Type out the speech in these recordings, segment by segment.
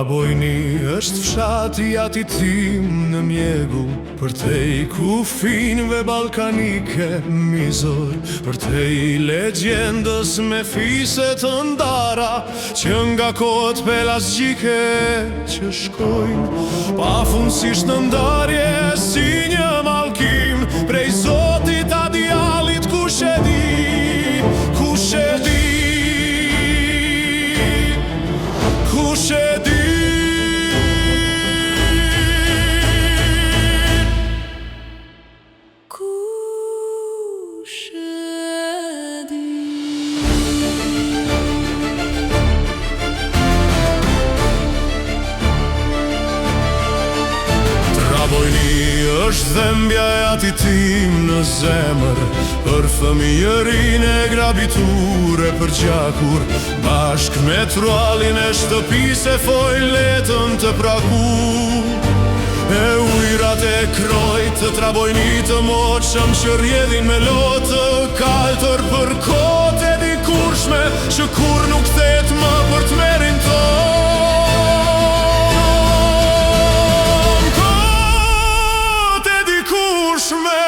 Trabojni është fshati ati tim në mjegu, për te I kufinve balkanike mizor, për te I legjendës me fiset të ndara, që nga kohët pelasgjike që shkojnë pafundësisht në ndarje si një mallkim, prej Zotit a djallit kush e di, kush e di, kush e di. Trabojni është dhembja e ati tim në zemër, për fëmijërin e grabitur e për gjakur, bashk me trualin e shtëpis e foj letën të prakur. E ujrat e krojt të Trabojni të moqëm që rjedhin me lotë kaltër për kote dikurshme që kur nuk thet më për të merin ton. Kote dikurshme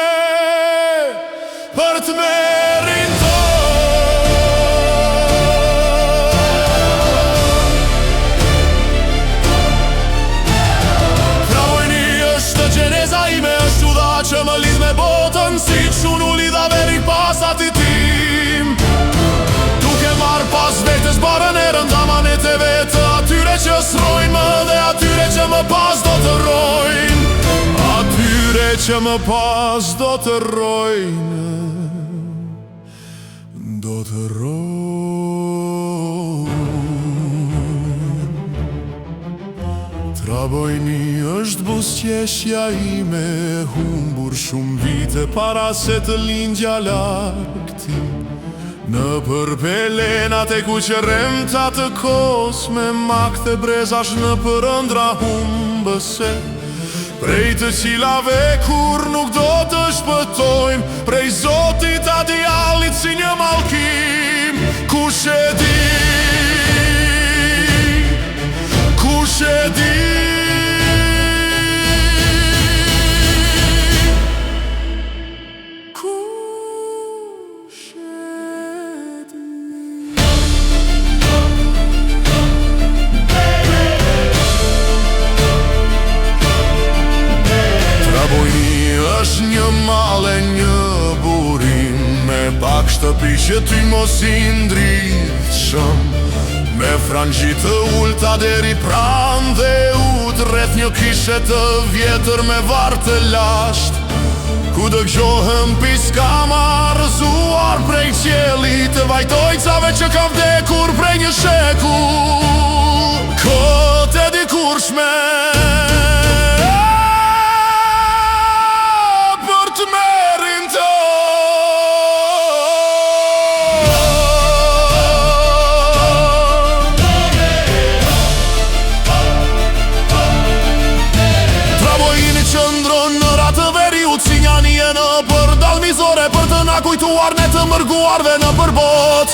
për të merin ton. Që më lidh me botën si që unë u lidha veri pas ati tim, duke marr pas vetës barën e rëndamanit e vetë, atyre që srojnë më dhe atyre që më pas do të rojnë, atyre që më pas do të rojnë, do të rojnë. Trabojni është buzëqeshja ime e humbur shumë vite para se të lindja largëti, në për pelenat e kuqeremta të kos me mak dhe brezash në për ëndra humbëse, prej të qilave kur nuk do të shpëtojnë, prej Zotit a djallit si një mallkim, kush e di, kush e di. Është një mall e një burim, me pak shtëpi që ty mos I ndritshëm, me frangjit të ulta deri pran dhe ut rreth një kishe të vjetër me varr të lasht, ku dëgjohem piska marrëzuar prej qiellit të vajtojcave që ka vdekur prej një shekull. Kote dikurshme për të na kujtuar ne të mërguarve në përbot,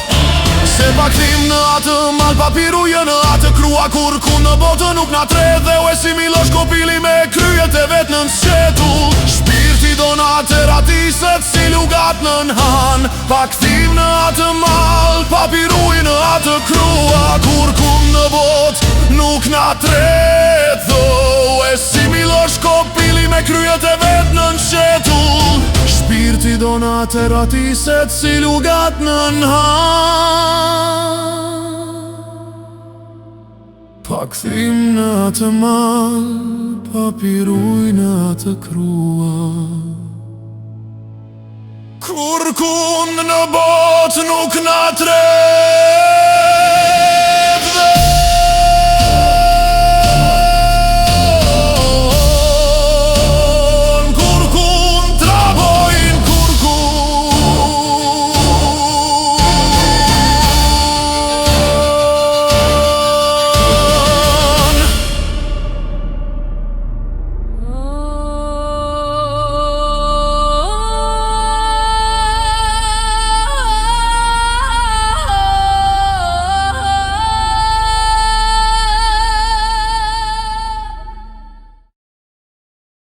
se pakthim në atë mal papiruje në atë krua kur ku në botë nuk na tret dhe u esimilosh kopili me kryet e vet në sqetull, shpirti donater atiset si lugat në nhan, pakthim në atë mal papiruj në atë krua kur ku në botë nuk na tret dhe u esimilosh kopili me kryet e vet në sqetull, shpirti donater atiset si lugat në nhan, pakthim në atë mal, papiruj në atë krua, kur kund në bot nuk na tret.